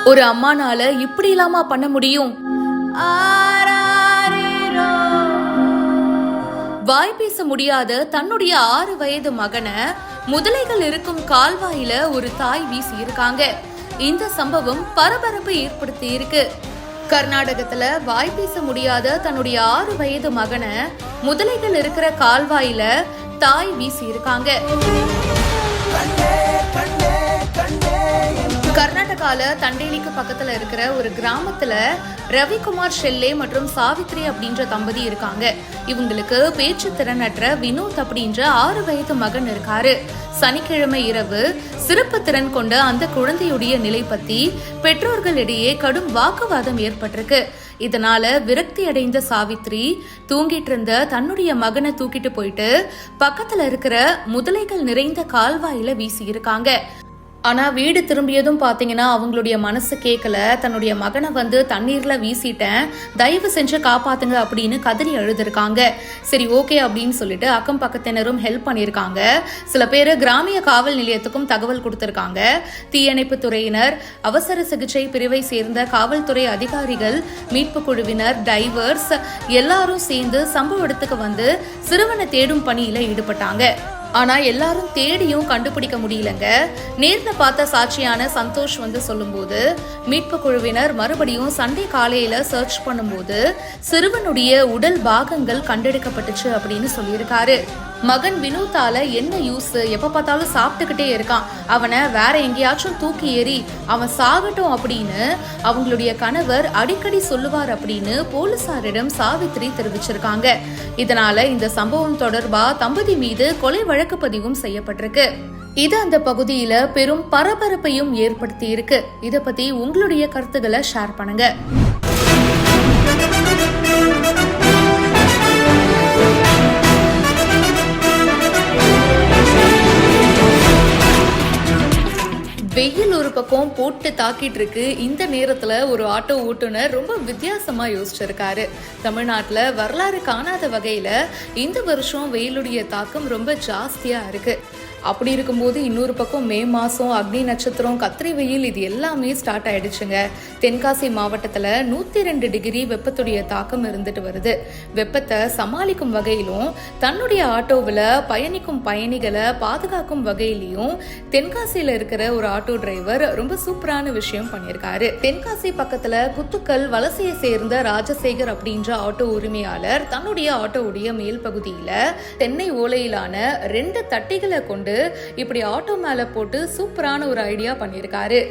ஒரு அம்மானால இப்படி இல்லாம பண்ண முடியும்? வாய் பேச முடியாத தன்னுடைய 6 வயது மகனை முதலைகள் இருக்கும் கால்வாயில ஒரு தாய் வீசி இருக்காங்க. இந்த சம்பவம் பரபரப்பை ஏற்படுத்தி இருக்கு. கர்நாடகத்துல வாய் பேச முடியாத தன்னுடைய 6 வயது மகனை முதலைகள் இருக்கிற கால்வாயில தாய் வீசி இருக்காங்க. கர்நாடகால தண்டேலிக்கு பக்கத்துல இருக்கிற ஒரு கிராமத்துல ரவிக்குமார் ஷெல்லே மற்றும் சாவித்ரி அப்படின்ற தம்பதி இருக்காங்க. இவங்களுக்கு பேச்சு திறனற்ற வினோத் அப்படின்ற 6 வயது மகன் இருக்காரு. சனிக்கிழமை இரவு சிறப்பு திறன் கொண்ட அந்த குழந்தையுடைய நிலை பத்தி பெற்றோர்களிடையே கடும் வாக்குவாதம் ஏற்பட்டிருக்கு. இதனால விரக்தி அடைந்த சாவித்ரி தூங்கிட்டு இருந்த தன்னுடைய மகனை தூக்கிட்டு போயிட்டு பக்கத்துல இருக்கிற முதலைகள் நிறைந்த கால்வாயில வீசி இருக்காங்க. ஆனா வீடு திரும்பியதும் பாத்தீங்கன்னா அவங்களுடைய மனசு கேட்கல. தன்னுடைய மகனை தண்ணீர்ல வீசிட்டேன், தயவு செஞ்சு காப்பாத்துங்க அப்படின்னு கதறி எழுதிருக்காங்க. சரி ஓகே அப்படின்னு சொல்லிட்டு அக்கம் பக்கத்தினரும் ஹெல்ப் பண்ணிருக்காங்க. சில பேர் கிராமிய காவல் நிலையத்துக்கும் தகவல் கொடுத்திருக்காங்க. தீயணைப்பு துறையினர், அவசர சிகிச்சை பிரிவை சேர்ந்த காவல்துறை அதிகாரிகள், மீட்பு குழுவினர், டைவர்ஸ் எல்லாரும் சேர்ந்து சம்பவ இடத்துக்கு சிறுவனை தேடும் பணியில ஈடுபட்டாங்க. ஆனா எல்லாரும் தேடியும் கண்டுபிடிக்க முடியலங்க. நேர்ல பார்த்த சாட்சியான சந்தோஷ் சொல்லும்போது மீட்பு குழுவினர் மறுபடியும் சண்டே காலையில சர்ச் பண்ணும்போது சிறுவனுடைய உடல் பாகங்கள் கண்டெடுக்கப்பட்டுச்சு அப்படின்னு சொல்லியிருக்காரு. மகன் வினோத்தால என்ன யூஸ், எப்ப பார்த்தாலும் சாப்பிட்டுக்கிட்டே இருக்கான், அவனை வேற எங்கேயாச்சும் தூக்கி ஏறி அவன் சாகட்டும் அப்படின்னு அவங்களுடைய கணவர் அடிக்கடி சொல்லுவார் அப்படின்னு போலீசாரிடம் சாவித்ரி தெரிவிச்சிருக்காங்க. இதனால இந்த சம்பவம் தொடர்பா தம்பதி மீது கொலை வழக்கு பதிவும் செய்யப்பட்டிருக்கு. இது அந்த பகுதியில பெரும் பரபரப்பையும் ஏற்படுத்தி இருக்கு. இத பத்தி உங்களுடைய கருத்துக்களை ஷேர் பண்ணுங்க. வெயில் ஒரு பக்கம் போட்டு தாக்கிட்டு இருக்கு. இந்த நேரத்துல ஒரு ஆட்டோ ஓட்டுநர் ரொம்ப வித்தியாசமா யோசிச்சிருக்காரு. தமிழ்நாட்டுல வரலாறு காணாத வகையில இந்த வருஷம் வெயிலுடைய தாக்கம் ரொம்ப ஜாஸ்தியா இருக்கு. அப்படி இருக்கும்போது இன்னொரு பக்கம் மே மாசம் அக்னி நட்சத்திரம், கத்திரி வெயில், இது எல்லாமே ஸ்டார்ட் ஆயிடுச்சுங்க. தென்காசி மாவட்டத்துல 102 டிகிரி வெப்பத்துடைய தாக்கம் இருந்துட்டு வருது. வெப்பத்தை சமாளிக்கும் வகையிலும் தன்னுடைய ஆட்டோவில் பயணிக்கும் பயணிகளை பாதுகாக்கும் வகையிலையும் தென்காசியில இருக்கிற ஒரு ஆட்டோ டிரைவர் ரொம்ப சூப்பரான விஷயம் பண்ணியிருக்காரு. தென்காசி பக்கத்துல குத்துக்கல் வலசையை சேர்ந்த ராஜசேகர் அப்படின்ற ஆட்டோ உரிமையாளர் தன்னுடைய ஆட்டோவுடைய மேல் பகுதியில தென்னை ஓலையிலான 2 தட்டிகளை கொண்டு இப்படி ஆட்டோ மேல போட்டு சூப்பரான ஒரு ஐடியா பண்ணியிருக்காரு.